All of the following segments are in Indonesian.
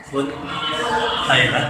Bun, saya kan.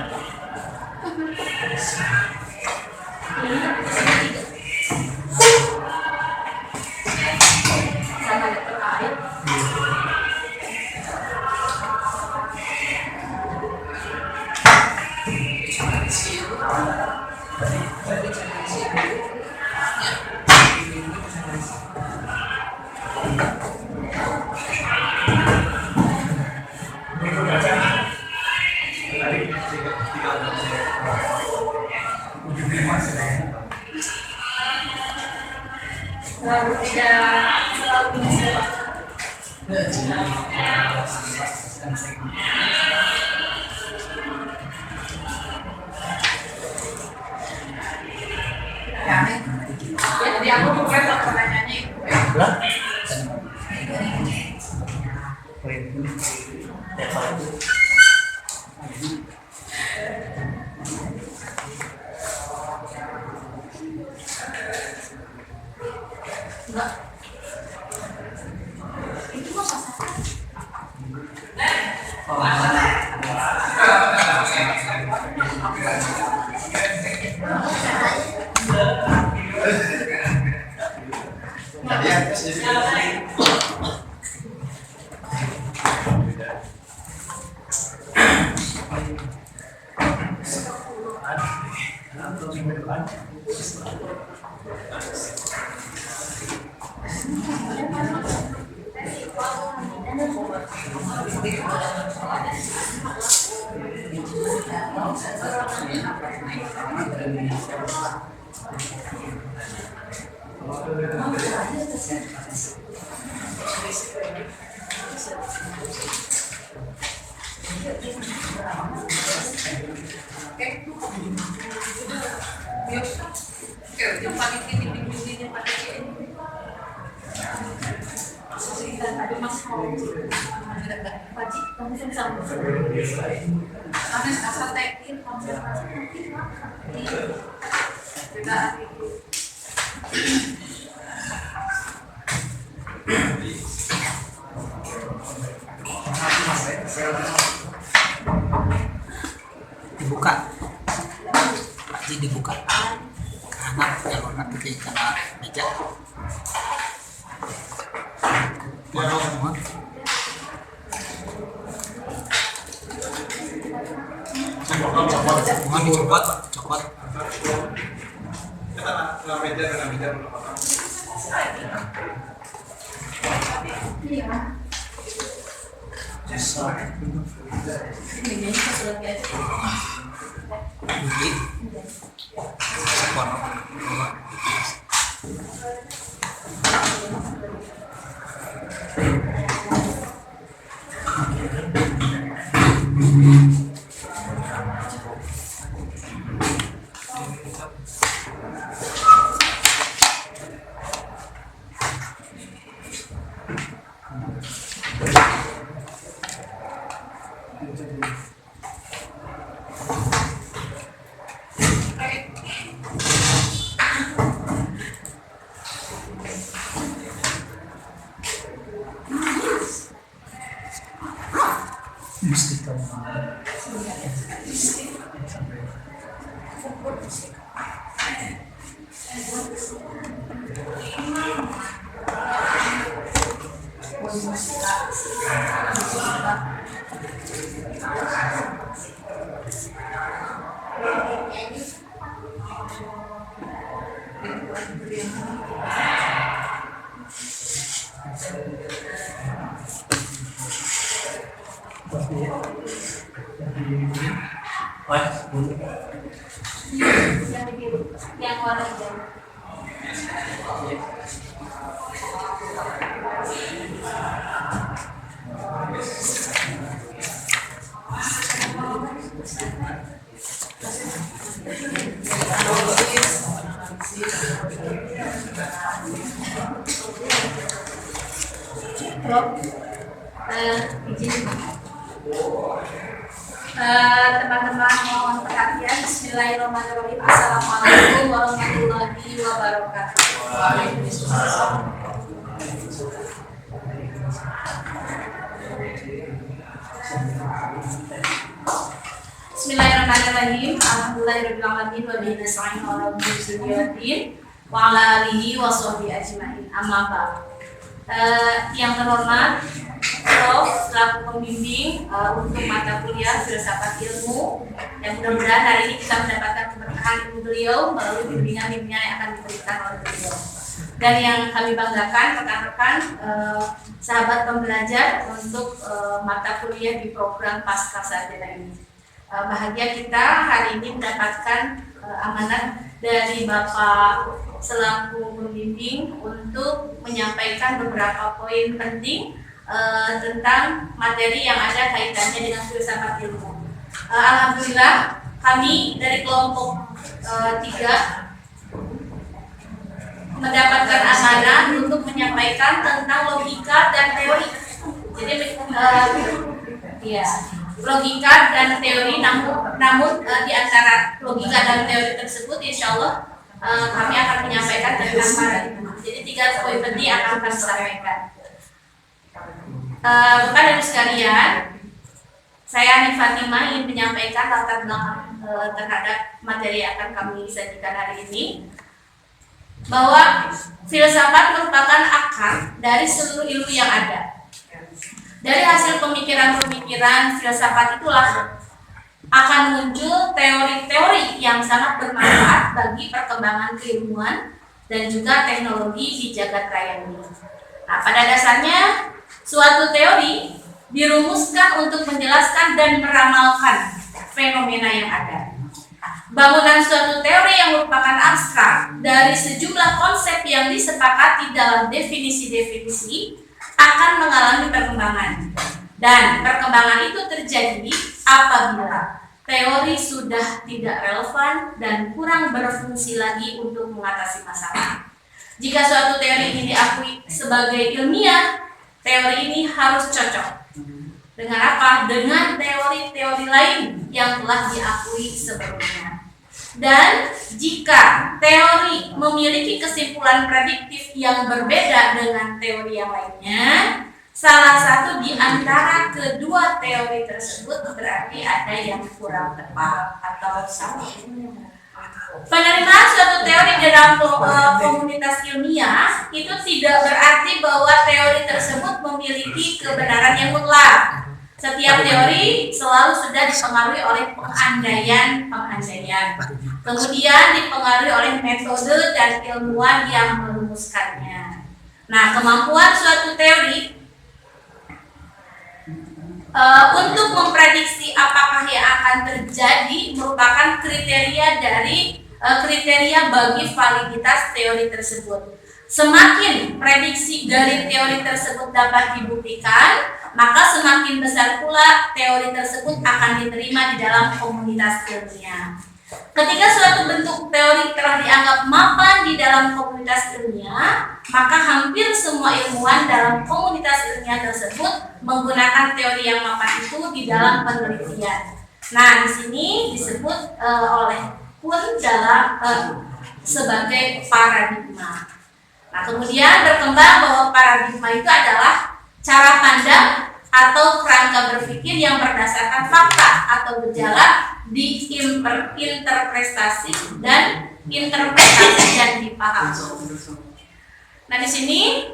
Lalu tidak selalu bisa. Jadi aku bukan pertanyaannya itu. Dibuka, Pakji dibuka kanan jalur nanti ke arah meja. Mana semua? Coklat dicopot, coklat. Budi, warna mustika. Wah, Yang biru, yang warna hijau. Izin teman-teman mohon perhatian. Bismillahirrahmanirrahim. Assalamualaikum warahmatullahi wabarakatuh. Waalaikumsalam. Bismillahirrahmanirrahim. Alhamdulillahirrahmanirrahim. Wa bihi nasta'in ala umuri dunya wa ala alihi wa sahbihi ajma'in. Amma ba'd. Yang terhormat Prof selaku pembimbing untuk mata kuliah filsafat ilmu, yang mudah-mudahan hari ini kita mendapatkan keberkahan ilmu beliau melalui bimbingan-bimbingan yang akan diberikan oleh beliau. Dan yang kami banggakan rekan-rekan sahabat pembelajar untuk mata kuliah di program pasca sarjana ini. Bahagia kita hari ini mendapatkan amanat dari Bapak selaku pembimbing untuk menyampaikan beberapa poin penting tentang materi yang ada kaitannya dengan filsafat ilmu. Alhamdulillah kami dari kelompok 3 mendapatkan amanah untuk menyampaikan tentang logika dan teori. Jadi logika dan teori, namun di antara logika dan teori tersebut insya Allah kami akan menyampaikan tentang paradigma. Jadi 3 poin penting akan kami sampaikan. Bapak dan sekalian, saya Ani Fatimah ingin menyampaikan latar belakang terhadap materi yang akan kami sajikan hari ini, bahwa filsafat merupakan akar dari seluruh ilmu yang ada. Dari hasil pemikiran-pemikiran filsafat itulah akan muncul teori-teori yang sangat bermanfaat bagi perkembangan keilmuan dan juga teknologi di jagat raya ini. Nah, pada dasarnya suatu teori dirumuskan untuk menjelaskan dan meramalkan fenomena yang ada. Bangunan suatu teori yang merupakan abstrak dari sejumlah konsep yang disepakati dalam definisi-definisi akan mengalami perkembangan. Dan perkembangan itu terjadi apabila teori sudah tidak relevan dan kurang berfungsi lagi untuk mengatasi masalah. Jika suatu teori ini diakui sebagai ilmiah, teori ini harus cocok dengan apa? Dengan teori-teori lain yang telah diakui sebelumnya. Dan jika teori memiliki kesimpulan prediktif yang berbeda dengan teori yang lainnya, salah satu di antara kedua teori tersebut berarti ada yang kurang tepat atau salah. Penerimaan suatu teori dalam komunitas ilmiah itu tidak berarti bahwa teori tersebut memiliki kebenaran yang mutlak. Setiap teori selalu sudah dipengaruhi oleh pengandaian, kemudian dipengaruhi oleh metode dan ilmuwan yang merumuskannya. Nah, kemampuan suatu teori untuk memprediksi apakah yang akan terjadi merupakan kriteria bagi validitas teori tersebut. Semakin prediksi dari teori tersebut dapat dibuktikan, maka semakin besar pula teori tersebut akan diterima di dalam komunitas ilmiah. Ketika suatu bentuk teori telah dianggap mapan di dalam komunitas ilmiah, maka hampir semua ilmuwan dalam komunitas ilmiah tersebut menggunakan teori yang mapan itu di dalam penelitian. Nah, di sini disebut oleh Kuhn dalam sebagai paradigma. Nah, kemudian berkembang bahwa paradigma itu adalah cara pandang atau kerangka berpikir yang berdasarkan fakta atau gejala diinterpretasi dan dipahami. Nah, di sini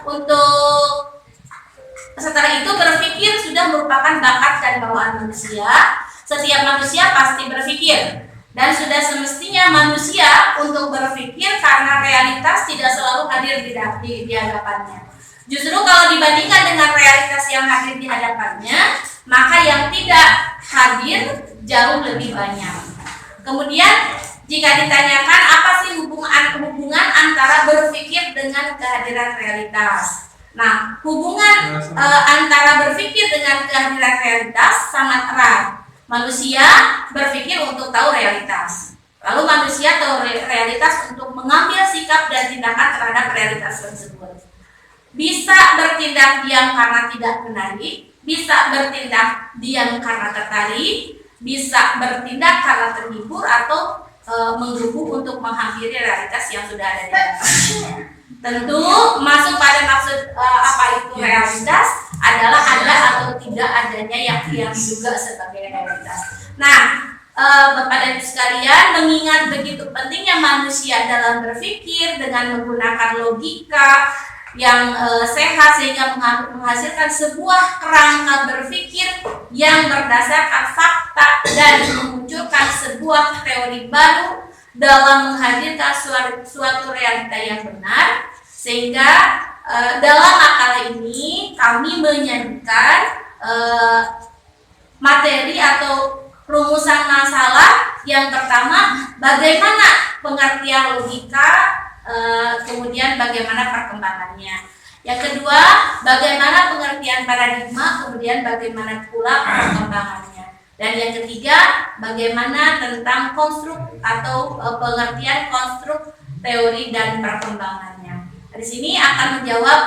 untuk setelah itu berpikir sudah merupakan bakat dan bawaan manusia. Setiap manusia pasti berpikir. Dan sudah semestinya manusia untuk berpikir karena realitas tidak selalu hadir di hadapannya. Justru kalau dibandingkan dengan realitas yang hadir di hadapannya, maka yang tidak hadir jauh lebih banyak. Kemudian jika ditanyakan apa sih hubungan antara berpikir dengan kehadiran realitas. Nah, hubungan antara berpikir dengan kehadiran realitas sangat erat. Manusia berpikir untuk tahu realitas. Lalu manusia tahu realitas untuk mengambil sikap dan tindakan terhadap realitas tersebut. Bisa bertindak diam karena tidak menarik, bisa bertindak diam karena tertarik, bisa bertindak karena terhibur atau menggebu untuk menghampiri realitas yang sudah ada di atasnya. Tentu masuk pada maksud apa itu realitas adalah ada atau tidak adanya yang diduga sebagai realitas. Nah, Bapak dan Ibu sekalian, mengingat begitu pentingnya manusia dalam berpikir dengan menggunakan logika yang sehat sehingga menghasilkan sebuah kerangka berpikir yang berdasarkan fakta dan memunculkan sebuah teori baru dalam menghadirkan suatu realita yang benar, sehingga dalam makalah ini kami menyajikan materi atau rumusan masalah. Yang pertama, bagaimana pengertian logika, kemudian bagaimana perkembangannya. Yang kedua, bagaimana pengertian paradigma, kemudian bagaimana pula perkembangannya. Dan yang ketiga, bagaimana tentang konstruk atau pengertian konstruk teori dan perkembangannya. Di sini akan menjawab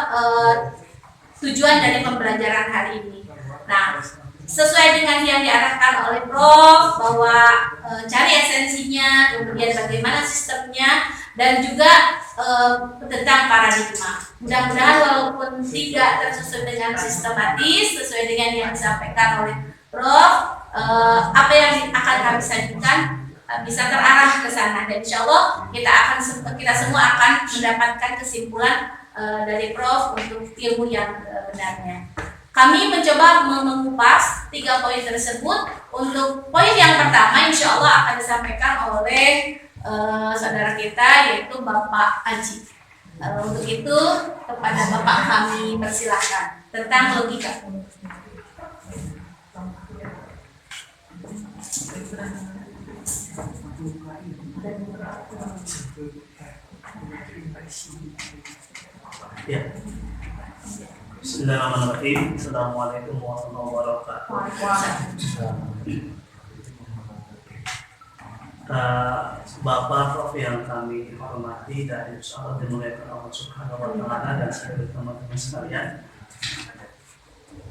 tujuan dari pembelajaran hari ini. Nah, sesuai dengan yang diarahkan oleh Prof, bahwa cari esensinya, kemudian bagaimana sistemnya, dan juga tentang paradigma. Mudah-mudahan walaupun tidak tersusun dengan sistematis sesuai dengan yang disampaikan oleh Prof, apa yang akan kami sajikan bisa terarah ke sana, dan insya Allah kita semua akan mendapatkan kesimpulan dari Prof untuk ilmu yang benarnya. Kami mencoba mengupas 3 poin tersebut. Untuk poin yang pertama, insya Allah akan disampaikan oleh saudara kita, yaitu Bapak Aji. Untuk itu, kepada Bapak kami persilahkan tentang logika. Ya. Bismillahirrahmanirrahim. Assalamualaikum warahmatullahi wabarakatuh. Bapak Prof yang kami hormati dan insyaallah dimuliakan Allah Subhanahu wa taala, dan seluruh teman-teman sekalian.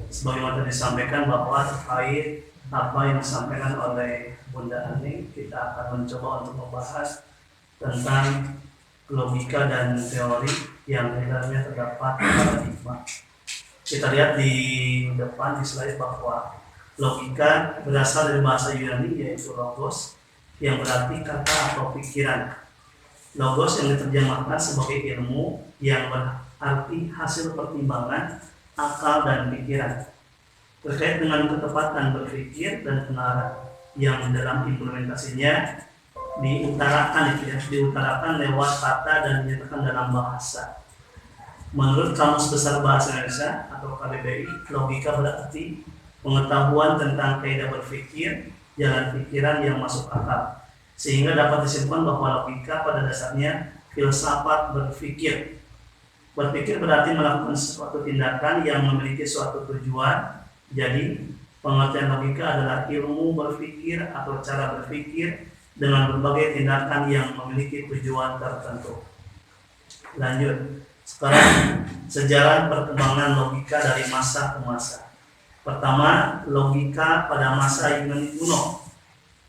Sebagaimana disampaikan bahwa terkait apa yang disampaikan oleh Bunda Ani, kita akan mencoba untuk membahas tentang logika dan teori yang di dalamnya terdapat paradigma. Kita lihat di depan di slide bahwa logika berasal dari bahasa Yunani, yaitu logos, yang berarti kata atau pikiran. Logos yang diterjemahkan sebagai ilmu, yang berarti hasil pertimbangan akal dan pikiran terkait dengan ketepatan berpikir dan pengarah, yang dalam implementasinya diutarakan lewat kata dan dinyatakan dalam bahasa. Menurut Kamus Besar Bahasa Indonesia atau KBBI, logika berarti pengetahuan tentang kaidah berpikir, jalan pikiran yang masuk akal, sehingga dapat disimpulkan bahwa logika pada dasarnya filsafat berpikir. Berpikir berarti melakukan suatu tindakan yang memiliki suatu tujuan. Jadi, pengertian logika adalah ilmu berpikir atau cara berpikir dengan berbagai tindakan yang memiliki tujuan tertentu. Lanjut. Sekarang, sejarah perkembangan logika dari masa ke masa. Pertama, logika pada masa Yunani kuno.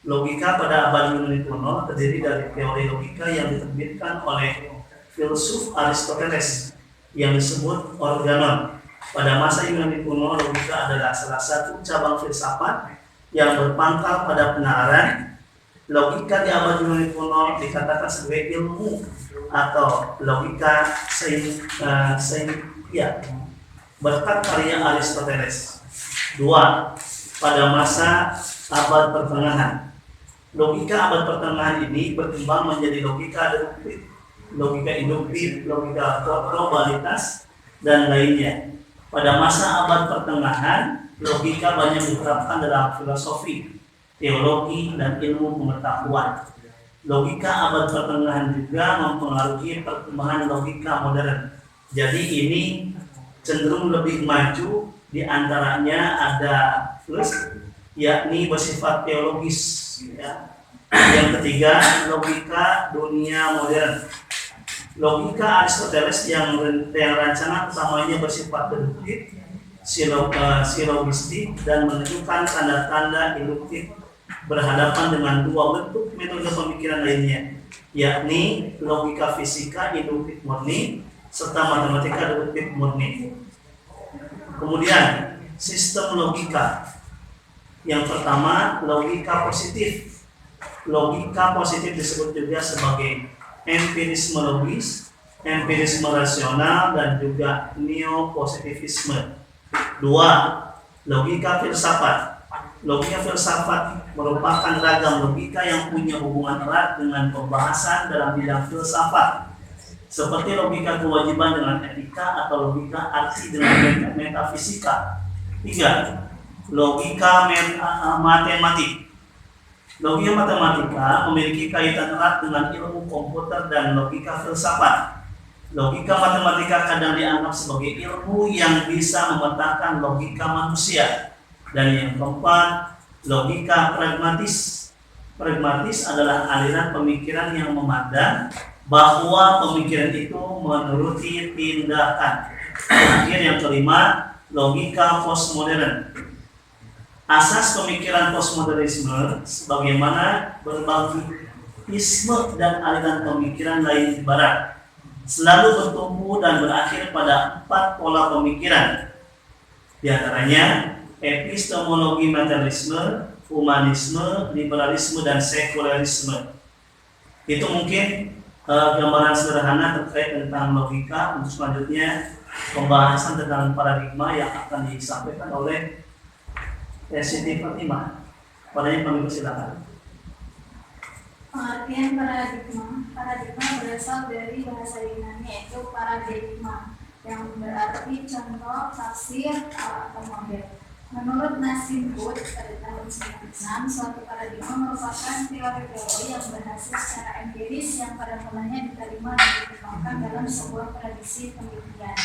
Logika pada abad Yunani kuno terdiri dari teori logika yang diterbitkan oleh filsuf Aristoteles yang disebut organon. Pada masa Yunani kuno, logika adalah salah satu cabang filsafat yang berpangkal pada penalaran. Logika di abad Yunani kuno dikatakan sebagai ilmu atau logika saintia berkat karya Aristoteles. 2. Pada masa abad pertengahan, logika abad pertengahan ini berkembang menjadi logika deduktif, logika induktif, logika probabilitas, dan lainnya. Pada masa abad pertengahan, logika banyak diterapkan dalam filosofi, teologi, dan ilmu pengetahuan. Logika abad pertengahan juga mempengaruhi perkembangan logika modern. Jadi ini cenderung lebih maju, di antaranya ada plus, yakni bersifat teologis. Ya. Yang ketiga, logika dunia modern. Logika Aristoteles yang rancangan utamanya bersifat deduktif, silogistik, dan menunjukkan tanda-tanda induktif berhadapan dengan dua bentuk metode pemikiran lainnya, yakni logika fisika induktif murni serta matematika deduktif murni. Kemudian sistem logika. Yang pertama, logika positif. Logika positif disebut juga sebagai empirisme logis, empirisme rasional, dan juga neopositivisme. Dua, logika filsafat. Logika filsafat merupakan ragam logika yang punya hubungan erat dengan pembahasan dalam bidang filsafat, seperti logika kewajiban dengan etika atau logika arti dengan metafisika. Tiga, logika matematik. Logika matematika memiliki kaitan erat dengan ilmu komputer dan logika filsafat. Logika matematika kadang dianggap sebagai ilmu yang bisa memetakan logika manusia. Dan yang keempat, logika pragmatis. Pragmatis adalah aliran pemikiran yang memandang bahwa pemikiran itu menuruti tindakan. Terakhir yang kelima, logika postmodern. Asas pemikiran postmodernisme sebagaimana berbagai isme dan aliran pemikiran lain di barat selalu bertumbuh dan berakhir pada 4 pola pemikiran, di antaranya epistemologi materialisme, humanisme, liberalisme, dan sekularisme. Itu mungkin gambaran sederhana terkait tentang logika. Untuk selanjutnya pembahasan tentang paradigma yang akan disampaikan oleh Siti Fatimah. Padanya kami persilakan. Pengertian paradigma. Paradigma berasal dari bahasa Yunani, yaitu paradigma, yang berarti contoh, tafsir, atau model. Menurut Nassim Wood pada tahun 1996, suatu paradigma merupakan teori-teori yang berhasil secara empiris yang pada mulanya diterima dan dikembangkan dalam sebuah tradisi penelitian,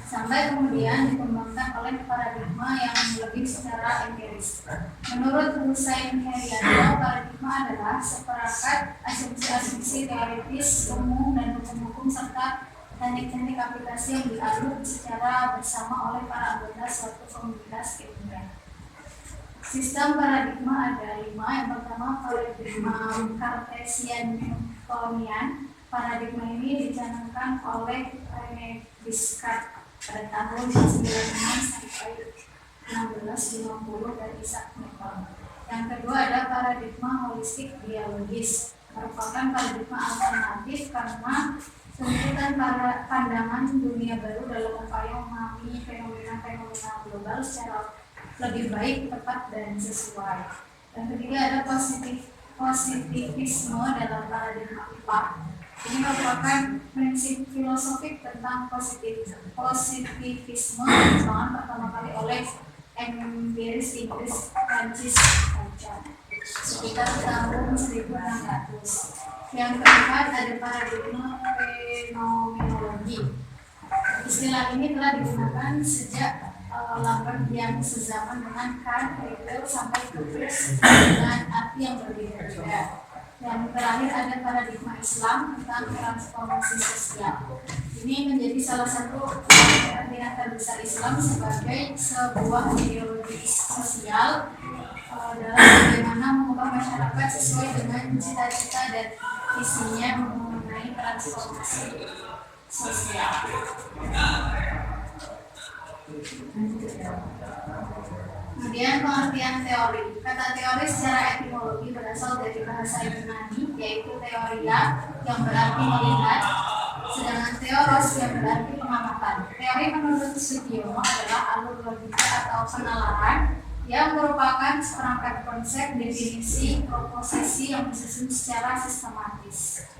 sampai kemudian dikembangkan oleh paradigma yang lebih secara empiris. Menurut Hussein Herianto, paradigma adalah seperangkat asumsi-asumsi teoritis umum dan hukum-hukum serta teknik-teknik aplikasi yang diaduk secara bersama oleh para anggota suatu komunitas ilmiah. Sistem paradigma ada 5. Yang pertama, paradigma Cartesian Newtonian. Paradigma ini dicanangkan oleh René Descartes pada tahun 19 sampai 1650 dari Isaac Newton. Yang kedua ada paradigma holistik dialogis, merupakan paradigma alternatif karena tuntutan para pandangan dunia baru dalam upaya memahami fenomena-fenomena global secara lebih baik, tepat, dan sesuai. Yang ketiga ada positivisme dalam paradigma IPA. Ini merupakan prinsip filosofik tentang positivisme yang dikembangkan pertama kali oleh empiris Inggris Francis Bacon sekitar tahun 1600. Yang keempat ada paradigma fenomenologi. Istilah ini telah digunakan sejak Lambert yang sezaman dengan Kant, Hegel, sampai Keynes dengan arti yang berbeda-beda. Yang terakhir ada paradigma Islam tentang transformasi sosial. Ini menjadi salah satu kepentingan terbesar Islam sebagai sebuah ideologi sosial dalam bagaimana mengubah masyarakat sesuai dengan cita-cita dan visinya mengenai transformasi sosial. Kemudian pengertian teori. Kata teori secara etimologi berasal dari bahasa Yunani, yaitu teoria yang berarti melihat, sedangkan teoros yang berarti pengamatan. Teori menurut Sugiono adalah alur logika atau penalaran yang merupakan seperangkat konsep, definisi, proposisi yang disusun secara sistematis.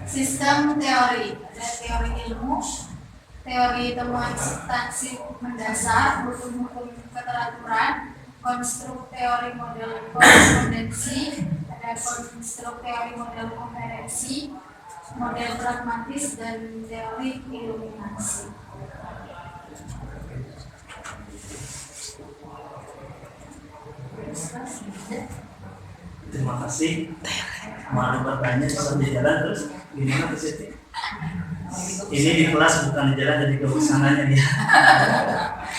Sistem teori. Ada teori ilmu, teori temuan substansi mendasar, hukum-hukum keteraturan, konstruk teori model korespondensi, ada konstruk teori model konferensi, model pragmatis, dan teori iluminasi. Terima kasih. Mau bertanya soal di jalan terus gimana ke Siti? Ini di kelas bukan di jalan, jadi ke sananya dia.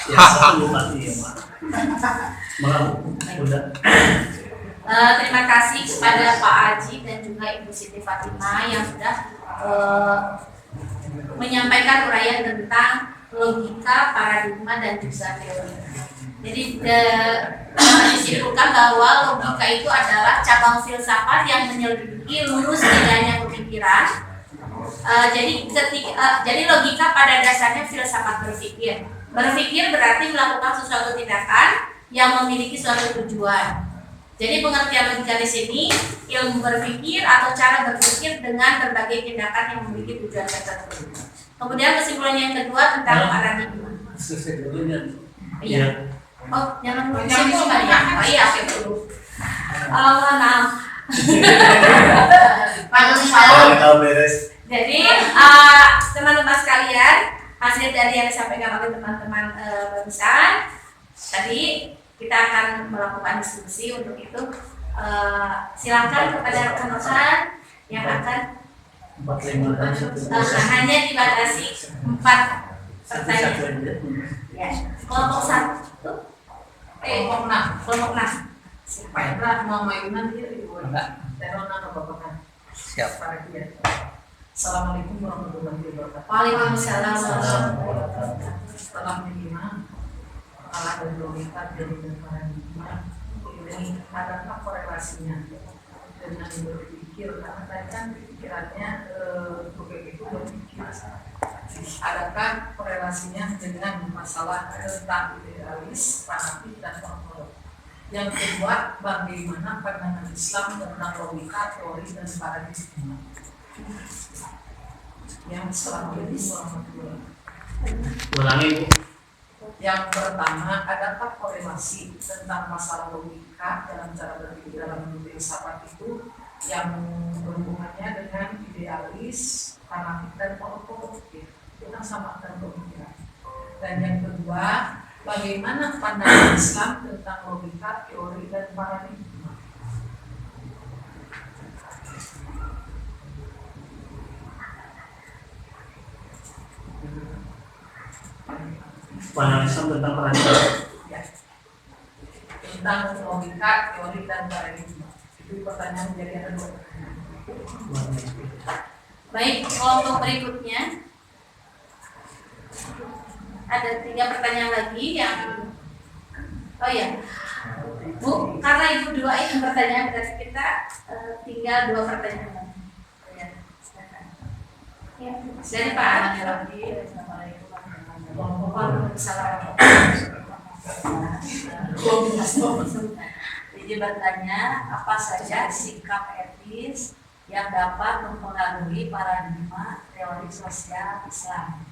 Ya satu bupati ya Pak. Malah udah. Terima kasih kepada Pak Aji dan juga Ibu Siti Fatimah yang sudah menyampaikan uraian tentang logika, paradigma, dan juga teori. Jadi dapat disimpulkan bahwa logika itu adalah cabang filsafat yang menyelidiki lurus tidaknya pemikiran. Jadi logika pada dasarnya filsafat berpikir. Berpikir berarti melakukan sesuatu tindakan yang memiliki suatu tujuan. Jadi pengertian logika di sini ilmu berpikir atau cara berpikir dengan berbagai tindakan yang memiliki tujuan tertentu. Kemudian kesimpulan yang kedua tentang paradigma. Iya. Oh, jangan kesimpulan ya. Oh iya, oke dulu. Maaf. Kalau beres. Jadi teman-teman sekalian, hasil dari yang disampaikan oleh teman-teman barusan tadi kita akan melakukan diskusi. Untuk itu silakan kepada rekan-rekan yang akan 45 dan 1. hanya dibatasi 4 pertanyaan. Ya, kelompok 1 kelompok 6. Pak mau mainan dia di bawah. Terona Bapak. Siap. Assalamualaikum warahmatullahi wabarakatuh. Waalaikumsalam warahmatullahi wabarakatuh. Setelah menyimak alat dan logika dari paradigma, ini adakah korelasinya dengan berpikir? Karena tadi kan pikirannya begitu berpikir. Adakah korelasinya dengan masalah tentang idealis, fanatik, dan kontrol? Yang kedua, bagaimana pandangan Islam tentang logika, teori, dan paradigma? Yang Assalamualaikum warahmatullahi wabarakatuh. Ulangi Bu. Yang pertama, adakah korelasi tentang masalah logika dalam cara berpikir dalam filsafat itu yang berhubungannya dengan idealis, fanatik, dan produktif? Itu kan sama dengan pemikiran. Dan yang kedua, bagaimana pandangan Islam tentang logika, teori, dan paradigma? Pandangan Islam tentang paradigma. Ya. Tentang logika, teori, dan paradigma. Itu pertanyaan, jadi ada 2 pertanyaan. Baik, kelompok berikutnya ada 3 pertanyaan lagi yang oh ya Bu, karena Ibu 2 itu pertanyaan berarti kita tinggal 2 pertanyaan lagi. Ya, silakan. Ya, dari Pak lagi. Waalaikumsalam. Jadi bertanya, apa saja sikap etis yang dapat mempengaruhi paradigma teori sosial Islam?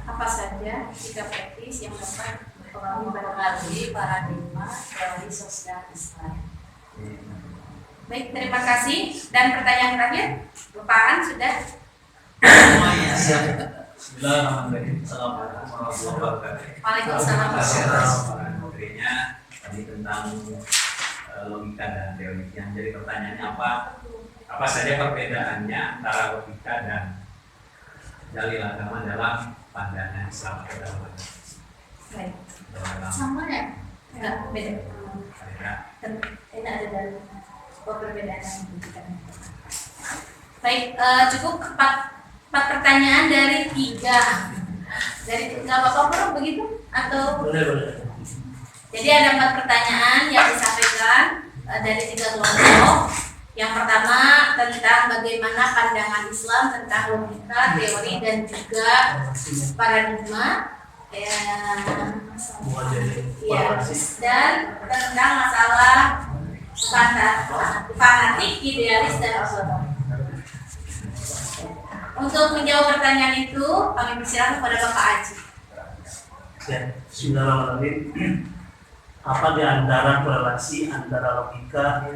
Apa saja sikap etis yang dapat Mempengaruhi paradigma teori sosial Islam. Baik, terima kasih. Dan pertanyaan terakhir, Lupaan sudah. Semuanya siap. Bismillahirrahmanirrahim. Assalamualaikum warahmatullahi wabarakatuh. Waalaikumsalam. Para menterinya tadi tentang logika dan teori. Yang jadi pertanyaannya apa saja perbedaannya antara logika dan dalil agama dalam pandangan Islam atau dalam agama? Baik. Dalam Sama ya? Enggak, beda. beda. Ini ada dari perbedaan yang diberikan. Baik, cukup 4 pertanyaan dari 3. Dari 3 Bapak begitu? Atau Boleh. jadi ada 4 pertanyaan yang disampaikan dari 3 kelompok. Yang pertama tentang bagaimana pandangan Islam tentang logika, teori, dan juga paradigma. Dan tentang masalah fanatik, idealis, dan Untuk menjawab pertanyaan itu, kami persilakan kepada Bapak Aji. Ya, bismillahirrahmanirrahim. Apa di antara korelasi antara logika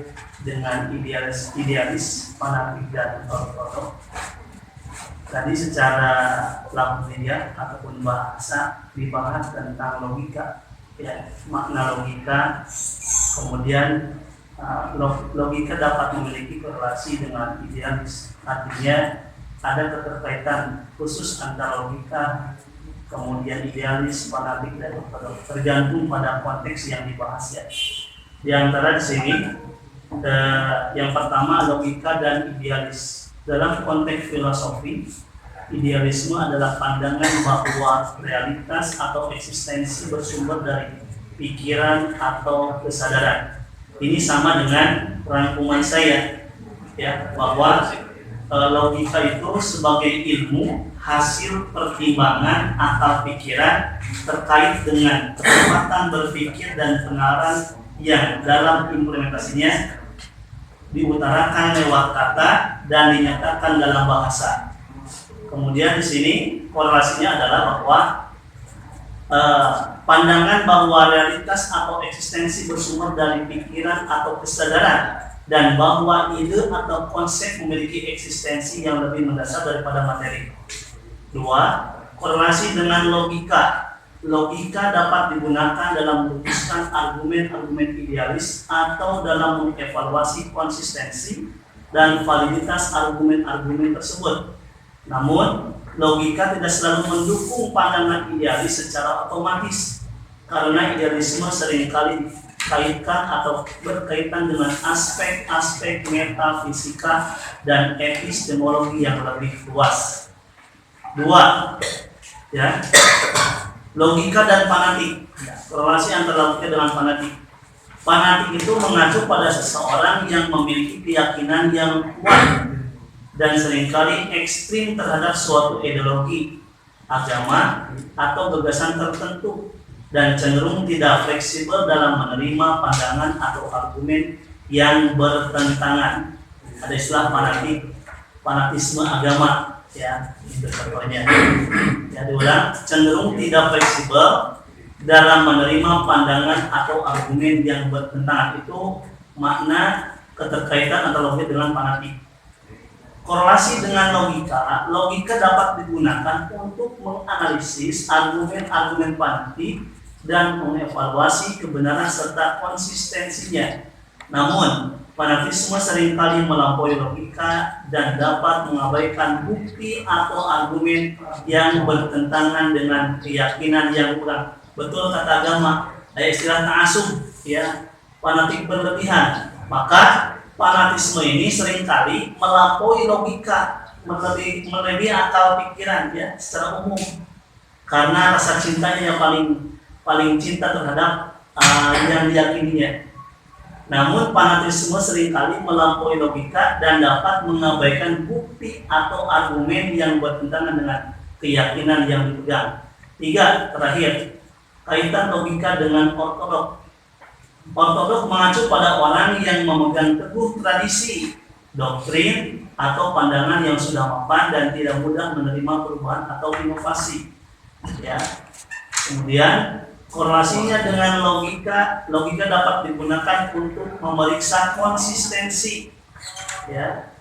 dengan idealis fanatik dan ortodok? Tadi secara lafziah ataupun bahasa dibahas tentang logika, ya, makna logika. Kemudian logika dapat memiliki korelasi dengan idealis. Artinya ada keterkaitan khusus antara logika, kemudian idealis, fanatik, dan ortodok, tergantung pada konteks yang dibahas, ya. Di antara di sini yang pertama logika dan idealis. Dalam konteks filosofi, idealisme adalah pandangan bahwa realitas atau eksistensi bersumber dari pikiran atau kesadaran. Ini sama dengan rangkuman saya, ya, bahwa logika itu sebagai ilmu hasil pertimbangan akal pikiran terkait dengan kecepatan berpikir dan penalaran yang dalam implementasinya diutarakan lewat kata dan dinyatakan dalam bahasa. Kemudian di sini korelasinya adalah bahwa pandangan bahwa realitas atau eksistensi bersumber dari pikiran atau kesadaran dan bahwa ide atau konsep memiliki eksistensi yang lebih mendasar daripada materi. 2. Korelasi dengan logika. Logika dapat digunakan dalam merumuskan argumen-argumen idealis atau dalam mengevaluasi konsistensi dan validitas argumen-argumen tersebut. Namun, logika tidak selalu mendukung pandangan idealis secara otomatis, karena idealisme seringkali dikaitkan atau berkaitan dengan aspek-aspek metafisika dan epistemologi yang lebih luas. 2. Ya, logika dan fanatik. Korelasi antara logika dengan fanatik. Fanatik itu mengacu pada seseorang yang memiliki keyakinan yang kuat dan seringkali ekstrim terhadap suatu ideologi, agama, atau gagasan tertentu, dan cenderung tidak fleksibel dalam menerima pandangan atau argumen yang bertentangan. Ada istilah fanatik, fanatisme agama, ya, itu contohnya. Ya, diulang, cenderung tidak fleksibel dalam menerima pandangan atau argumen yang bertentangan. Itu makna keterkaitan antara logika dengan fanatik. Korelasi dengan logika. Logika dapat digunakan untuk menganalisis argumen-argumen fanatik dan mengevaluasi kebenaran serta konsistensinya. Namun, fanatisme seringkali melampaui logika dan dapat mengabaikan bukti atau argumen yang bertentangan dengan keyakinan yang kurang. Betul kata agama, ada istilah ta'assub, ya, fanatik berlebihan. Maka fanatisme ini seringkali melampaui logika, melebihi akal pikiran, ya, secara umum. Karena rasa cintanya yang paling cinta terhadap yang diyakininya. Namun fanatisme seringkali melampaui logika dan dapat mengabaikan bukti atau argumen yang bertentangan dengan keyakinan yang dipegang. 3. Terakhir, kaitan logika dengan ortodok. Ortodok mengacu pada orang yang memegang teguh tradisi, doktrin, atau pandangan yang sudah mapan dan tidak mudah menerima perubahan atau inovasi. Ya. Kemudian korelasinya dengan logika dapat digunakan untuk memeriksa konsistensi. Ya.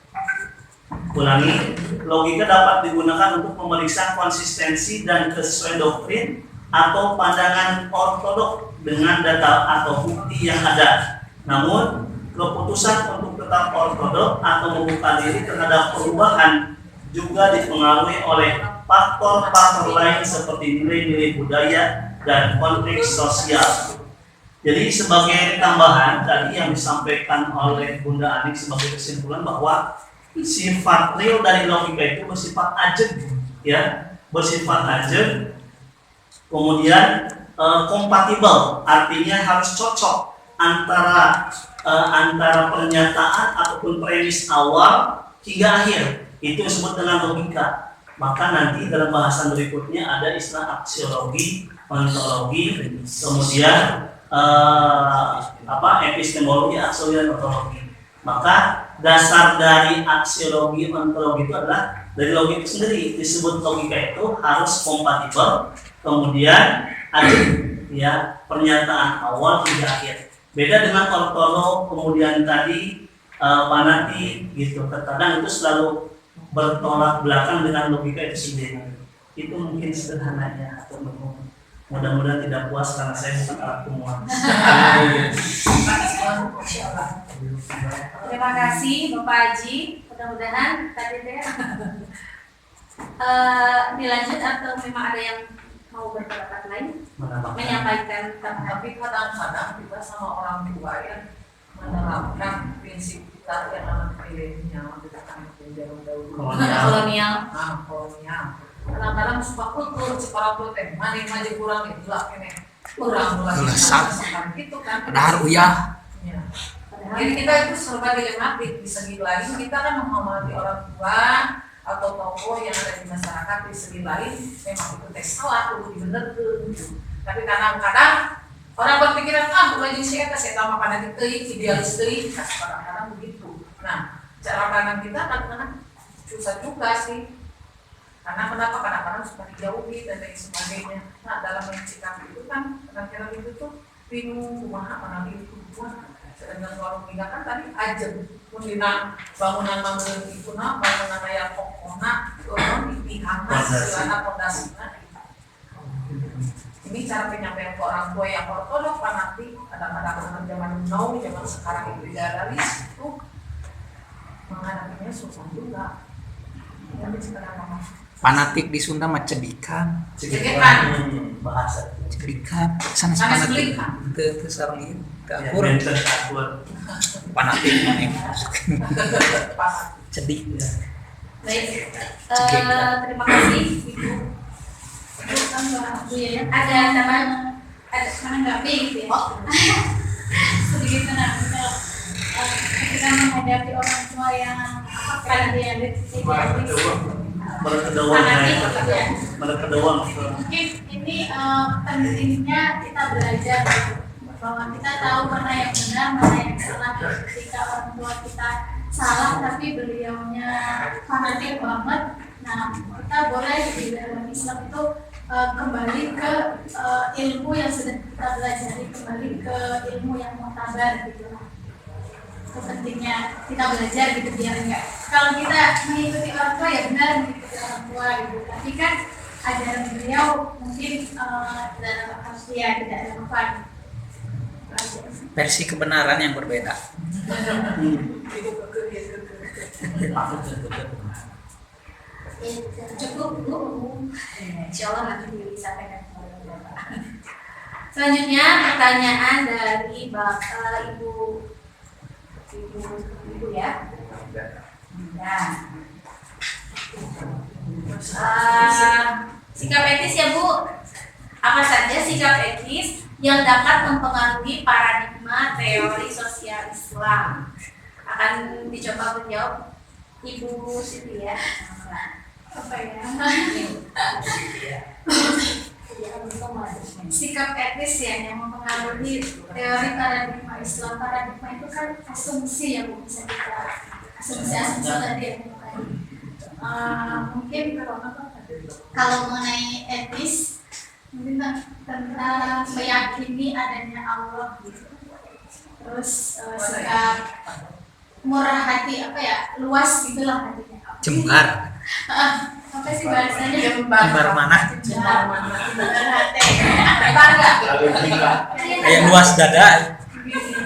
Ulangi, logika dapat digunakan untuk memeriksa konsistensi dan kesesuaian doktrin atau pandangan ortodok dengan data atau bukti yang ada. Namun, keputusan untuk tetap ortodok atau membuka diri terhadap perubahan juga dipengaruhi oleh faktor-faktor lain seperti nilai-nilai budaya dan konteks sosial. Jadi sebagai tambahan tadi yang disampaikan oleh Bunda Anik sebagai kesimpulan bahwa sifat real dari logika itu bersifat ajeg, ya, bersifat ajeg. Kemudian kompatibel, artinya harus cocok antara pernyataan ataupun premis awal hingga akhir. Itu disebut dengan logika. Maka nanti dalam bahasan berikutnya ada istilah aksiologi, ontologi, kemudian epistemologi, aksiologi, dan ontologi. Maka dasar dari aksiologi ontologi itu adalah dari logika itu sendiri. Disebut logika itu harus kompatibel, kemudian ada ya pernyataan awal hingga akhir. Beda dengan ortolog, kemudian tadi fanatik gitu. Terkadang itu selalu bertolak belakang dengan logika itu sendiri. Itu mungkin sederhananya atau mudah-mudahan tidak puas karena saya bukan alat pemuas. Terima kasih Bapak Haji. Mudah-mudahan tadi teh dilanjut atau memang ada yang mau berpendapat lain menyampaikan Tapi kadang-kadang kita sama orang tua yang menerapkan prinsip kita yang anak milenial kita kan jauh dahulu kolonial. kolonial. Kadang-kadang suka kultur sekolah tuh teh mana maju kurang itu lah ini kurang gitu kan. Padahal uyah. Ya. Jadi kita itu serba dilematik. Di segi lain kita kan menghormati orang tua atau tokoh yang ada di masyarakat. Di segi lain memang itu teh salah, perlu dibenerkeun. Tapi kadang-kadang orang berpikiran bukan saya tambah fanatik teuing, idealis teuing, kadang-kadang begitu. Nah, cara pandang kita kadang-kadang susah juga sih. Karena kenapa kadang-kadang suka dijauhi dan lain sebagainya. Nah, dalam mencikapi itu kan kadang-kadang itu tuh bingung kumaha panami itu kumaha. Sedangkan kalau kita kan tadi aja mendina bangunan itu bangunan yang pokokna turun dipihangna silana pondasina. Ini cara penyampaian ke orang tua yang ortodok fanatik, kadang-kadang zaman now, zaman sekarang itu idealis itu menghadapinya susah juga. Tapi sekarang Fanatik di Sunda mah cedikan. Bahasa Cedikan. Sana fanatik. Teu sareng dapur. Fanatik mah cedik. Baik, terima kasih Ibu. Ada tambahan? Ada menanggapi gitu ya. Sedikit menanggapi ketika menghadapi orang tua yang idealis mungkin ini pentingnya kita belajar bahwa kita tahu mana yang benar, mana yang salah. Ketika orang tua kita salah tapi beliaunya fanatik banget, nah kita boleh di dalam Islam itu kembali ke ilmu yang sudah kita pelajari, kembali ke ilmu yang mutabar gitu. Itu pentingnya kita belajar gitu biar enggak, kalau kita mengikuti orang tua ya benar mengikuti orang tua gitu, tapi kan ajaran beliau mungkin dalam harfiah tidak relevan. Versi kebenaran yang berbeda. Cukup Bu. Insya Allah nanti disampaikan kepada Bapak. Selanjutnya pertanyaan dari Bapak Ibu ya. Sikap etis ya Bu. Apa saja sikap etis yang dapat mempengaruhi paradigma teori sosial Islam? Akan dicoba menjawab Ibu Siti ya. Apa ya? Sikap etis ya yang mempengaruhi teori paradigma Islam. Paradigma itu kan asumsi yang bisa kita asumsi tadi ya. Mungkin kalau mengenai etis mungkin tentang meyakini adanya Allah gitu. Terus sikap murah hati, apa ya, luas gitulah hatinya. Jembar. Apa sih bahasanya? Jembar mana? Jembar hati. Bangga. Kayak luas dada.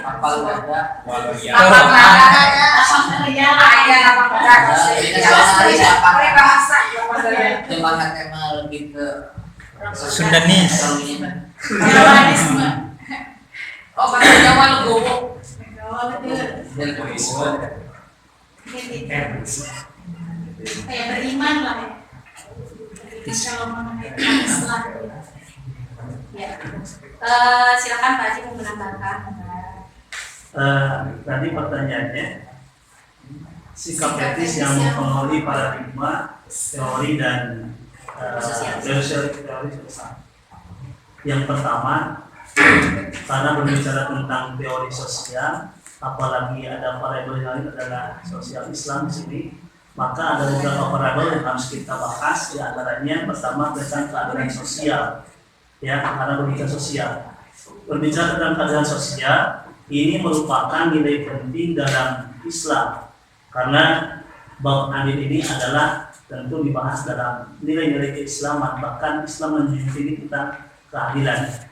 Kapal dada. Lapang dada. Jembar hati mah lebih ke Sundanis. Jawanisme. oh bahasa Jawa legowo. Kayak beriman lah ya. Kalau mengenai Islam. Ya. Silakan Pak Haji mau menambahkan. Tadi pertanyaannya sikap etis yang mempengaruhi paradigma teori dan teori sosial. Yang pertama, karena berbicara tentang teori sosial, apalagi ada variabel yang lain adalah sosial Islam di sini, maka ada beberapa variabel yang harus kita bahas. Di antaranya pertama tentang keadilan sosial, ya, karena logika sosial. Berbicara tentang keadilan sosial, ini merupakan nilai penting dalam Islam, karena bab adil ini adalah tentu dibahas dalam nilai-nilai keislaman. Bahkan Islam menjunjung tentang keadilan.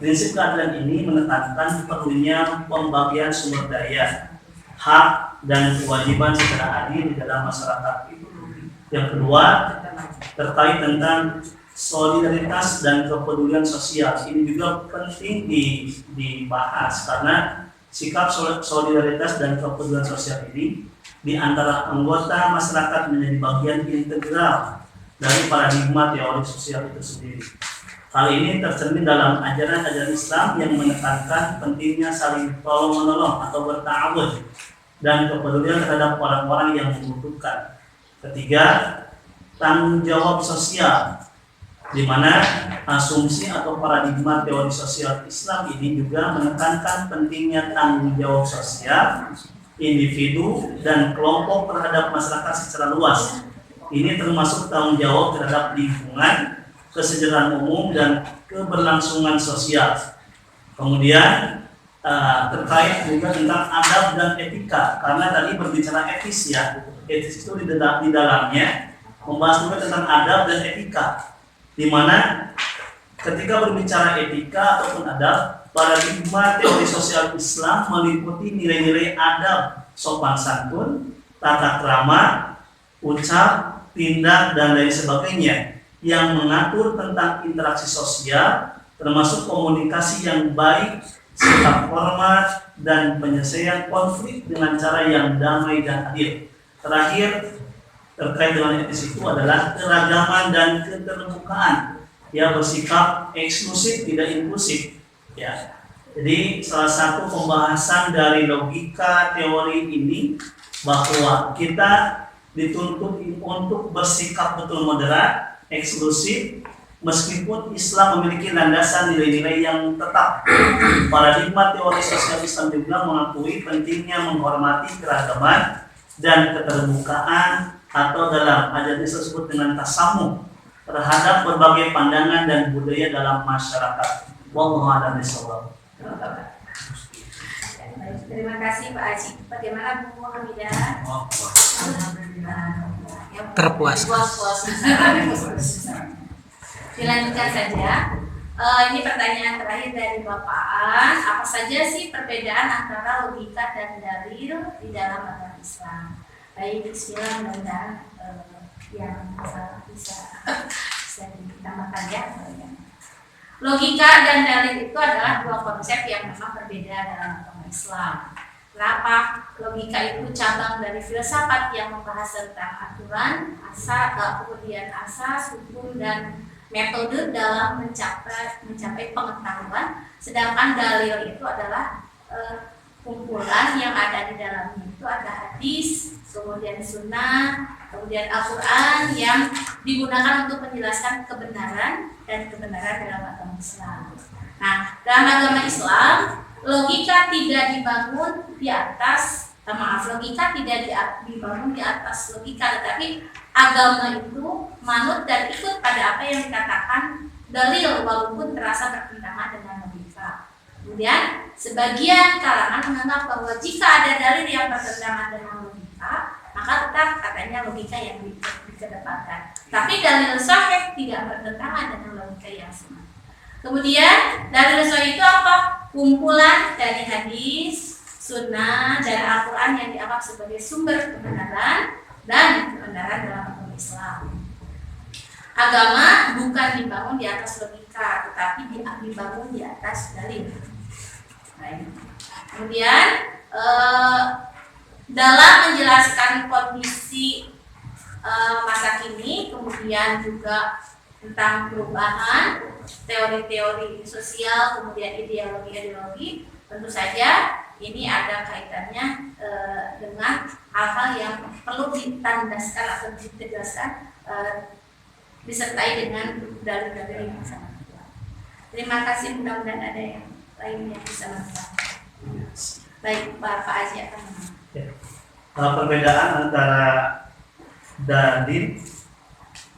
Prinsip keadilan ini menekankan perlunya pembagian sumber daya, hak dan kewajiban secara adil di dalam masyarakat. Yang kedua, terkait tentang solidaritas dan kepedulian sosial. Ini juga penting dibahas karena sikap solidaritas dan kepedulian sosial ini di antara anggota masyarakat menjadi bagian integral dari paradigma teori sosial itu sendiri. Hal ini tercermin dalam ajaran-ajaran Islam yang menekankan pentingnya saling tolong-menolong atau berta'awun dan kepedulian terhadap orang-orang yang membutuhkan. Ketiga, tanggung jawab sosial, di mana asumsi atau paradigma teori sosial Islam ini juga menekankan pentingnya tanggung jawab sosial individu dan kelompok terhadap masyarakat secara luas. Ini termasuk tanggung jawab terhadap lingkungan, kesejahteraan umum, dan keberlangsungan sosial. Kemudian terkait juga tentang adab dan etika, karena tadi berbicara etis ya, etis itu di dalamnya membahas juga tentang adab dan etika, di mana ketika berbicara etika ataupun adab, paradigma teori sosial Islam meliputi nilai-nilai adab, sopan santun, tata krama, ucap, tindak, dan lain sebagainya yang mengatur tentang interaksi sosial, termasuk komunikasi yang baik, sikap hormat, dan penyelesaian konflik dengan cara yang damai dan adil. Terakhir, terkait dengan etis itu adalah keragaman dan keterbukaan, ya, bersikap eksklusif tidak inklusif, ya. Jadi salah satu pembahasan dari logika teori ini bahwa kita dituntut untuk bersikap betul moderat, eksklusif, meskipun Islam memiliki landasan nilai-nilai yang tetap. Paradigma teori sosial Islam juga mengakui pentingnya menghormati keragaman dan keterbukaan, atau dalam ajaran disebut dengan tasamuh terhadap berbagai pandangan dan budaya dalam masyarakat. Wallahu a'lam bishawab. Terima kasih Pak Haji. Bagaimana Bu Hamidah? Terpuas. Dilanjutkan saja. Ini pertanyaan terakhir dari Bapak An. Apa saja sih perbedaan antara logika dan dalil di dalam agama Islam? Baik, bismillah, mudah-mudahan yang bisa ditambahkan ya. Logika dan dalil itu adalah dua konsep yang memang berbeda dalam agama Islam. Kenapa? Logika itu cabang dari filsafat yang membahas tentang aturan, kemudian asas, hukum, dan metode dalam mencapai pengetahuan. Sedangkan dalil itu adalah kumpulan yang ada di dalamnya itu ada hadis, kemudian sunnah, kemudian Al-Quran yang digunakan untuk menjelaskan kebenaran dan kebenaran dalam agama Islam. Nah, dalam agama Islam, logika tidak dibangun di atas, logika tidak dibangun di atas logika, tetapi agama itu manut dan ikut pada apa yang dikatakan dalil walaupun terasa bertentangan dengan logika. Kemudian, sebagian kalangan menganggap bahwa jika ada dalil yang bertentangan dengan logika, maka tetap katanya logika yang dikedepankan. Tapi dalil sahih tidak bertentangan dengan logika yang sama. Kemudian dalil sahih itu apa? Kumpulan dari hadis, sunnah, dan Al-Quran yang dianggap sebagai sumber kebenaran dan kebenaran dalam agama Islam. Agama bukan dibangun di atas logika, tetapi dibangun di atas dalil. Baik. Kemudian dalam menjelaskan kondisi masa kini, kemudian juga tentang perubahan teori-teori sosial, kemudian ideologi-ideologi, tentu saja ini ada kaitannya dengan hal-hal yang perlu ditandaskan atau ditegaskan, disertai dengan dalil-dalil yang sangat kuat. Terima kasih, mudah-mudahan ada yang lain yang bisa manfaat. Baik, Pak Aji akan menang. Perbedaan antara dalil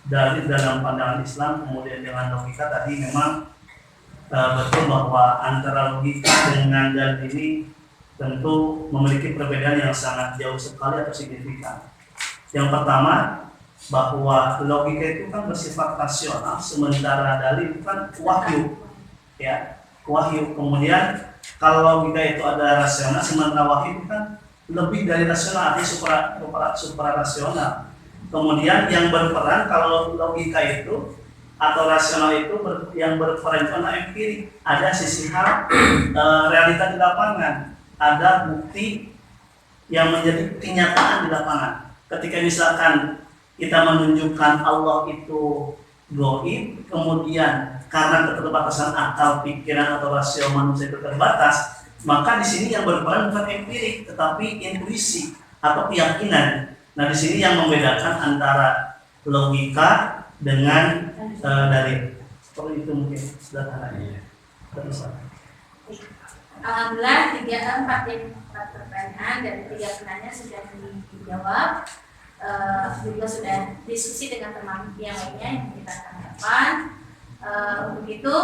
dalam pandangan Islam kemudian dengan logika tadi memang betul bahwa antara logika dengan dalil ini tentu memiliki perbedaan yang sangat jauh sekali atau signifikan. Yang pertama, bahwa logika itu kan bersifat rasional, sementara dalil itu kan wahyu, ya, wahyu. Kemudian kalau logika itu ada rasional, sementara wahyu itu kan lebih dari rasional, artinya supra rasional. Kemudian yang berperan kalau logika itu atau rasional itu yang berperan itu adalah empirik, ada sisi hal realita di lapangan, ada bukti yang menjadi kenyataan di lapangan. Ketika misalkan kita menunjukkan Allah itu gaib, kemudian karena keterbatasan akal, pikiran atau rasio manusia itu terbatas, maka di sini yang berperan bukan empirik, tetapi intuisi atau keyakinan. Nah, di sini yang membedakan antara logika dengan dalil. Seperti itu mungkin sederhananya. Alhamdulillah 4 pertanyaan dari 3 pertanyaan sudah dijawab. Juga sudah diskusi dengan teman yang lainnya yang kita tanggapan. Untuk itu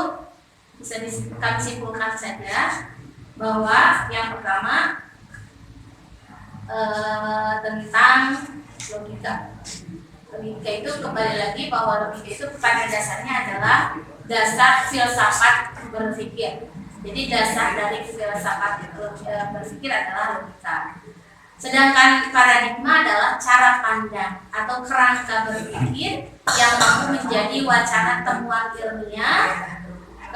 bisa kami simpulkan saja bahwa yang pertama tentang logika. Logika itu kembali lagi bahwa logika itu pada dasarnya adalah dasar filsafat berpikir. Jadi dasar dari filsafat berpikir adalah logika. Sedangkan paradigma adalah cara pandang atau kerangka berpikir yang mampu menjadi wacana temuan ilmiah,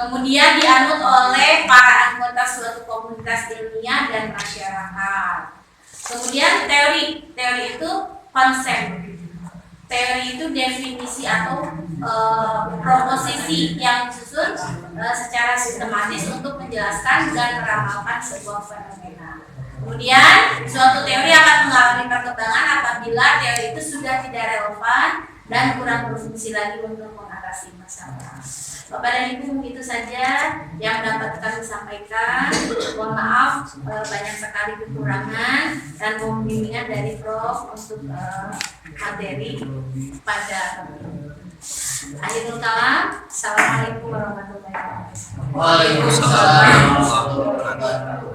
kemudian dianut oleh para anggota suatu komunitas ilmiah dan masyarakat. Kemudian teori itu konsep. Teori itu definisi atau proposisi yang disusun secara sistematis untuk menjelaskan dan meramalkan sebuah fenomena. Kemudian suatu teori akan mengalami perkembangan apabila teori itu sudah tidak relevan dan kurang berfungsi lagi untuk mengatasi masalah. Bapak dan Ibu, itu saja yang dapat kami sampaikan. Mohon maaf banyak sekali kekurangan dan mohon bimbingan dari Prof untuk materi pada akhirul kalam. Assalamualaikum warahmatullahi wabarakatuh. Waalaikumsalam warahmatullahi wabarakatuh.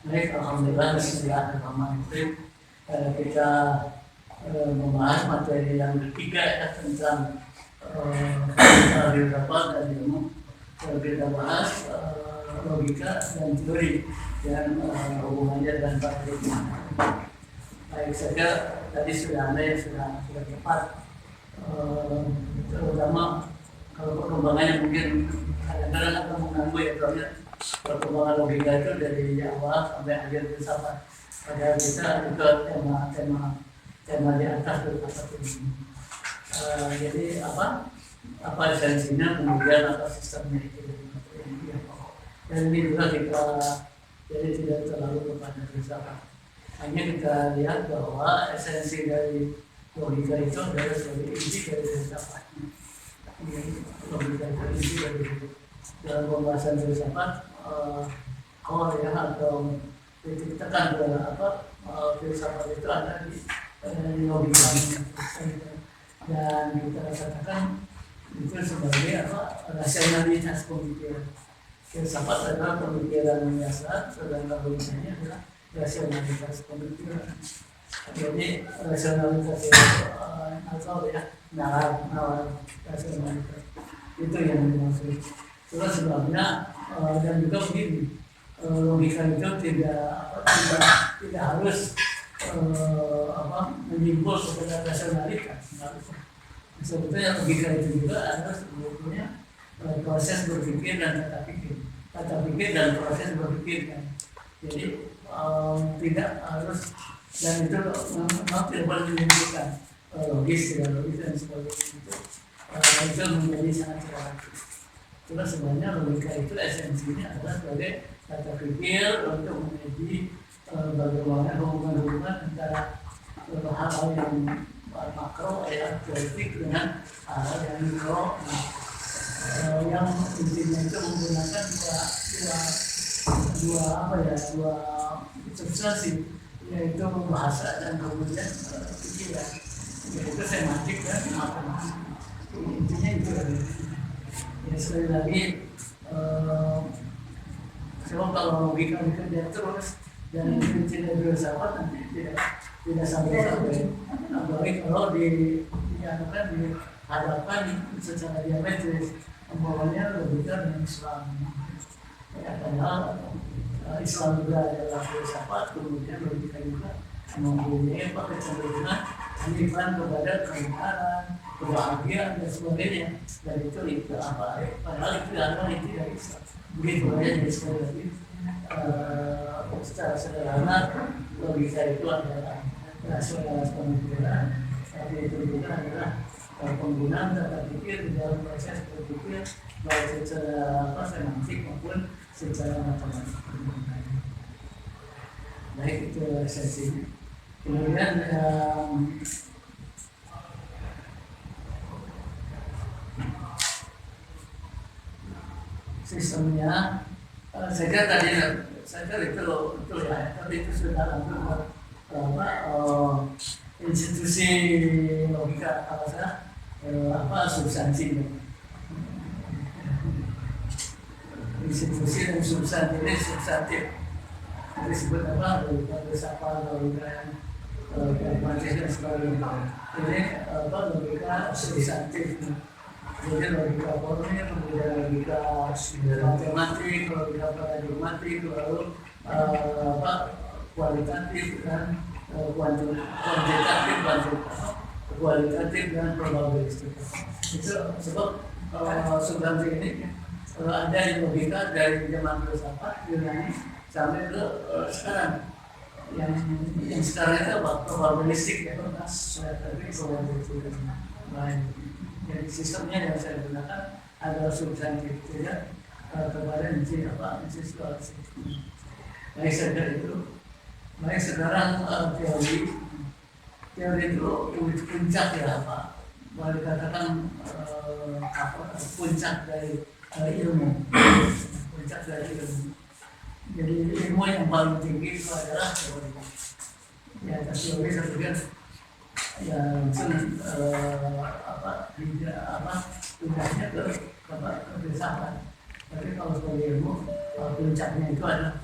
Baik, alhamdulillah, bismillahirrahmanirrahim. Kita membahas materi yang ketiga ya, tentang filsafat dan ilmu. Kita bahas logika dan teori dan hubungannya dengan paradigma. Baik saja, tadi sudah ada yang sudah tepat, terutama kalau perkembangannya mungkin kadang-kadang akan mengganggu ya, soalnya perkembangan logika itu dari awal sampai akhir filsafat. Padahal kita juga tema di atas filsafat ini. Jadi apa esensinya, kemudian apa sistemnya itu yang pokok. Dan ini juga kita jadi tidak terlalu kepada filsafat. Hanya kita lihat bahwa esensi dari logika itu adalah sebagai inti dari filsafatnya. Logika itu inti dari dalam pembahasan filsafat ya, atau titik tekan ke filsafat itu ada di logika, dan kita katakan itu sebagai rasionalitas pemikiran. Filsafat adalah pemikiran biasa, sedangkan logikanya adalah rasionalitas pemikiran. Jadi rasionalitas itu nalar rasionalitas itu yang dimaksud. Terus sebabnya dan juga begini, logika itu tidak harus menyimpul kepada rasionalitas. Sebetulnya logika itu juga adalah sebetulnya proses berpikir dan tata pikir dan proses berpikir kan. Jadi tidak harus, dan itu memang tidak boleh menyimpulkan logis, tidak logis dan sebagainya itu. itu menjadi sangat relatif. Itulah sebenarnya logika itu esensinya adalah sebagai tata pikir untuk menjadi bagaimana hubungan antara hal-hal yang makro teoretik dengan hal-hal yang mikro. Yang intinya itu menggunakan dua substansi, yaitu bahasa dan kemudian pikiran, yaitu semantik dan matematik. Intinya itu. Ya, sekali lagi sebab kalau logika bekerja terus dan tidak bersahabat nanti tidak sampai. Apalagi kalau dihadapkan secara diametris, umpamanya logika dan Islam. Ya, padahal Islam juga adalah filsafat, kemudian logika juga mempunyai kecenderungan menyimpang kepada kebenaran, kebahagiaan dan sebagainya. Dan itu apa? Padahal itu adalah inti dari Islam. Begitu aja. Jadi sekali lagi secara sederhana logika itu adalah rasionalitas pemikiran, tapi itu juga adalah penggunaan tata pikir di dalam proses berpikir baik secara semantik maupun secara matematik. Baik, itu esensinya. Kemudian sistemnya, saya kira tadi itu ya, tapi itu sudah hampir institusi logika kalau saya substansi. Institusi dan substansi ini substantif. Disebut apa? Logika yang pragmatis dan sebagainya. Ini logika substantif. Jadi logika formil, kemudian logika matematik, logika paradigmatik, lalu kualitatif dan kuantitatif, kualitatif dan probabilistik. Itu sebab substansi ini ada di logika dari zaman filsafat Yunani sampai ke sekarang. Yang sekarang itu apa? Probabilistik ya, probabilistik lain. Jadi sistemnya yang saya gunakan adalah substantif, tidak kepada inti situasi. Baik, saya kira itu. Baik, sekarang teori itu puncak ya apa? Boleh dikatakan puncak dari ilmu. Puncak dari ilmu. Jadi ilmu yang paling tinggi itu adalah teori. Ya, teori saya pikir ya pindahnya ke filsafat. Tapi kalau sebagai ilmu puncaknya itu adalah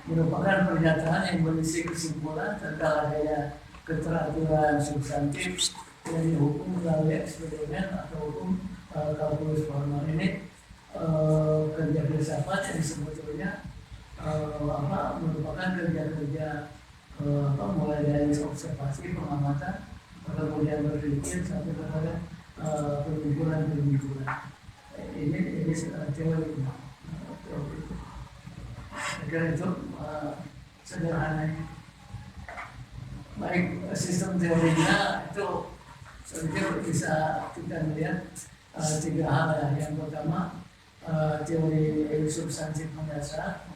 merupakan pernyataan yang berisi kesimpulan tentang adanya keteraturan substantif dari hukum melalui eksperimen atau hukum kalkulus formal. Ini kerja filsafat yang sebetulnya merupakan kerja-kerja mulai dari observasi, pengamatan, kemudian berpikir sampai kepada pengumpulan. Ini teori. Agar itu sederhananya. Baik, sistem teorinya itu saya bisa kita melihat tiga hal ya. Yang pertama teori substantif mendasar.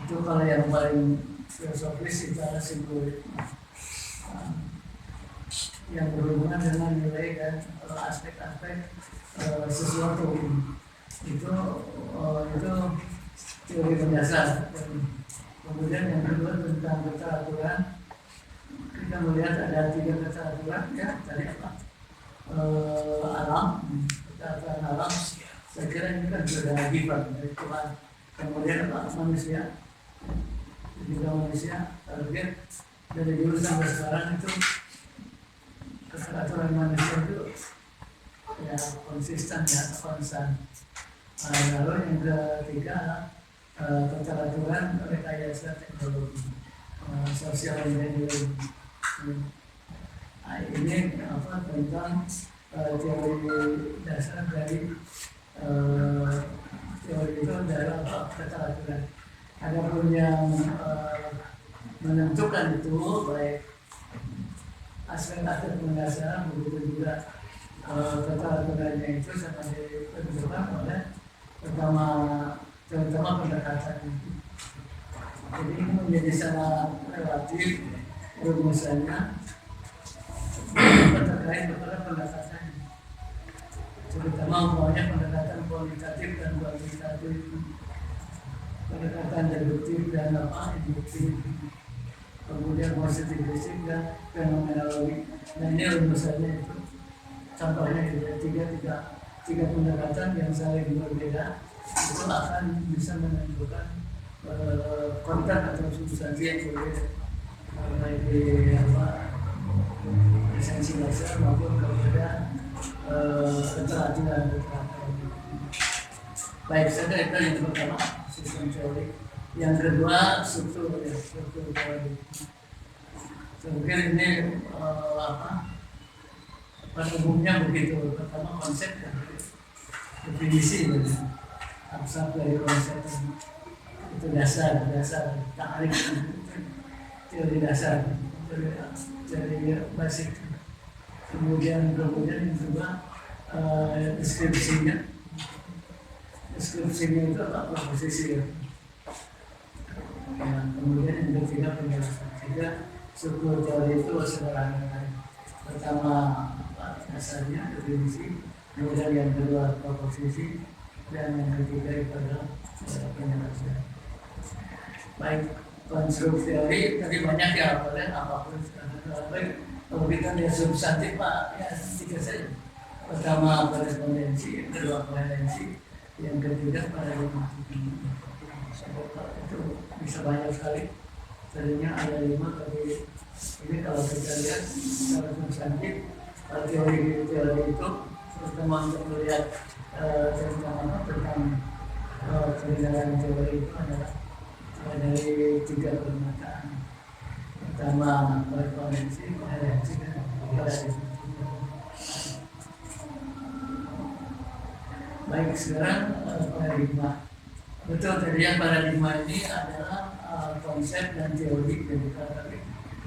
Itu kalau yang paling filosofis itu adalah simbolik yang berhubungan dengan nilai dan aspek-aspek sesuatu. Itu teori mendasar. Kemudian yang kedua tentang keteraturan, kita melihat ada tiga keteraturan ya, tadi apa? Alam, keteraturan alam. Saya kira ini kan sudah given dari Tuhan. Kemudian manusia, juga manusia target dari dulu sampai sekarang itu keteraturan manusia itu ya konsisten ya, konstan. Lalu yang ketiga keteraturan rekayasa teknologi, sosial engineering. Ini tentang teori dasar dari teori itu adalah keteraturan. Adapun yang menentukan itu baik aspek-aspek pendasar, begitu juga kata-katanya itu sangat ditentukan oleh terutama pendekatan itu. Jadi ini menjadi sangat relatif rumusannya terkait kepada pendekatan, terutama umpamanya pendekatan kualitatif dan kuantitatif, pendekatan deduktif dan induktif, kemudian positivistik dan fenomenologi. Nah ini rumusannya itu, contohnya tiga pendekatan yang saling berbeda itu akan bisa menentukan konten atau substansi yang berbeda, baik di esensi dasar maupun kepada keterangan. Baik, saja itu yang pertama sistem teori. Yang kedua struktur teori. Saya pikir ini pada umumnya begitu. Pertama konsep dan definisi, abstrak dari konsep itu dasar tarik teori dasar, teori basic. Kemudian yang kedua deskripsinya itu apa posisi ya. Kemudian yang ketiga penjelasan. Struktur teori itu sederhana. Pertama dasarnya definisi, kemudian yang kedua proposisi, dan yang ketiga itu adalah penjelasan. Baik, konstruk teori tadi banyak ya, apapun. Kalau kita lihat substantif Pak, ya tiga saja. Pertama korespondensi, yang kedua koherensi, yang ketiga paradigma. Itu bisa banyak sekali. Tadinya ada 5, tapi ini kalau kita lihat secara substantif, teori itu terutama untuk melihat tentang perbedaan teori itu adalah dari 3 permataan. Pertama korespondensi, koherensi, dan paradigma. Baik, sekarang paradigma. Betul, tadi yang paradigma ini adalah konsep dan teori, tapi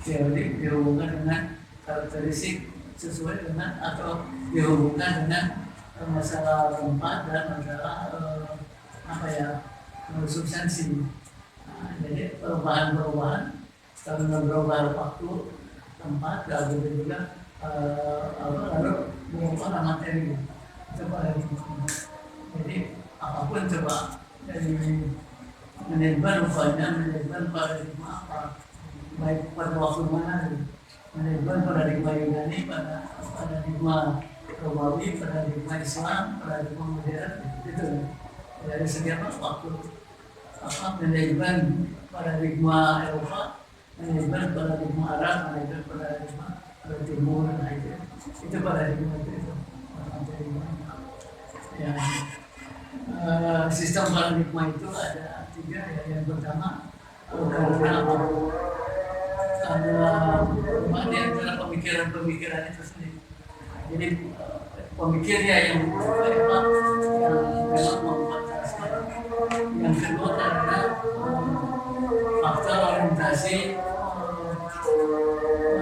teori dihubungkan dengan karakteristik sesuai dengan atau dihubungkan dengan masalah tempat dan masalah substansi. Jadi perubahan karena berubah waktu, tempat, dan juga lalu mengubah materi. Itu paradigma. Jadi apapun coba dari manajemen paradigma apa, baik pada waktu mana, manajemen paradigma Yunani, pada paradigma Romawi, paradigma Islam, paradigma modern, itu dari segi waktu, manajemen paradigma Eropa, manajemen paradigma Arab, manajemen paradigma Timur, itu paradigma itu. Ya. Sistem paradigma itu ada 3 ya. Yang pertama karena dia adalah pemikiran itu sendiri. Jadi pemikirnya yang memang membatasi. Yang kedua karena faktor orientasi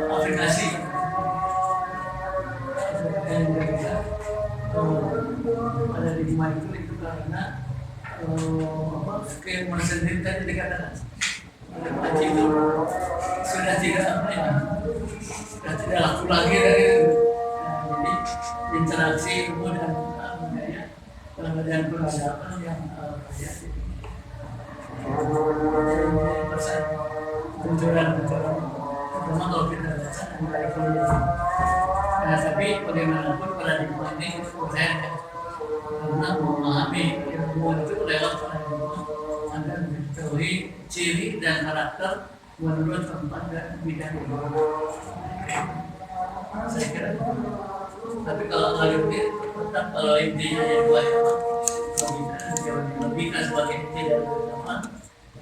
aplikasi. Dan ketiga paradigma itu karena keilmuan sendiri tadi dikatakan itu sudah tidak laku lagi dari jadi interaksi ilmu dan budaya dan peradaban yang terjadi. Benturan terutama kalau kita baca dari kuliah. Nah, tapi bagaimanapun paradigma ini saya karena memahami ilmu itu lewat paradigma akan mengetahui ciri dan karakter menurut tempat dan bidang ilmu. Saya kira itu. Tapi kalau ini tetap kalau intinya yang dua logika sebagai inti dari teman,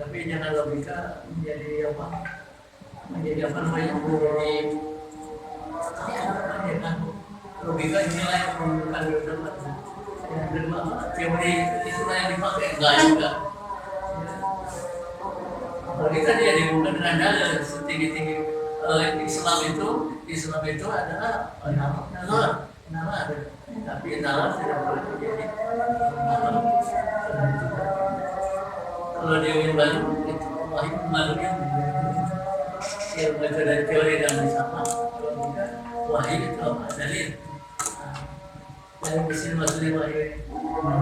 tapi jangan logika menjadi menjadi logika inilah yang menentukan tempat. Yang kedua teori itulah yang dipakai enggak juga. Apalagi tadi yang dihubungkan dengan dalil setinggi-tinggi Islam itu Islam itu adalah nalar, tapi nalar tidak boleh terjadi. Kalau dia yang baru itu wahyu baru yang ilmu itu dari teori dan sama. Kalau bukan wahyu itu apa? Dalil. Dari mesin maksudnya wahyu.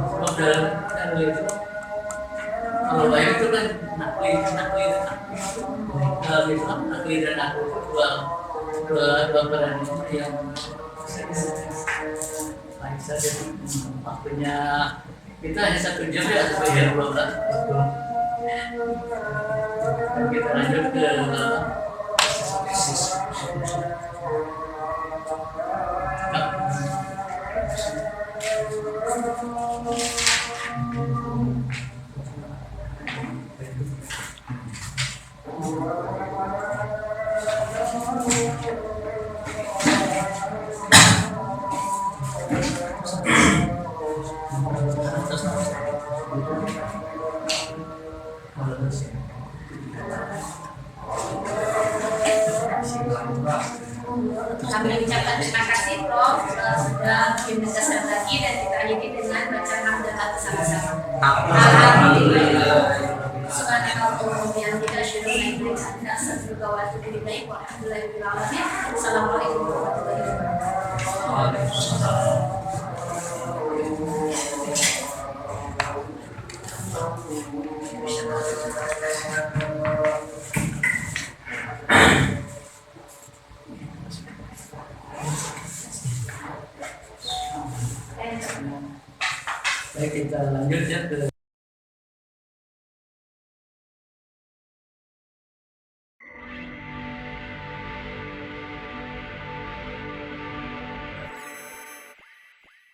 Sebab dalam itu kalau wahyu itu kan nakli. Dalam Islam nakli dan nakli itu dua peran yang baik saja. Waktunya kita hanya 1 jam ya sampai jam 12. Dan kita lanjut ke Kami ucapkan terima kasih Prof sudah bikin berdasar lagi dan kita akhiri dengan bacaan hamdalah bersama-sama. Alhamdulillah. Subhanallah yang kita syukur dan astaghfirullah wa atubu ilaih wa alhamdulillahirabbil alamin. Assalamualaikum warahmatullahi wabarakatuh. Baik, kita lanjut ya ke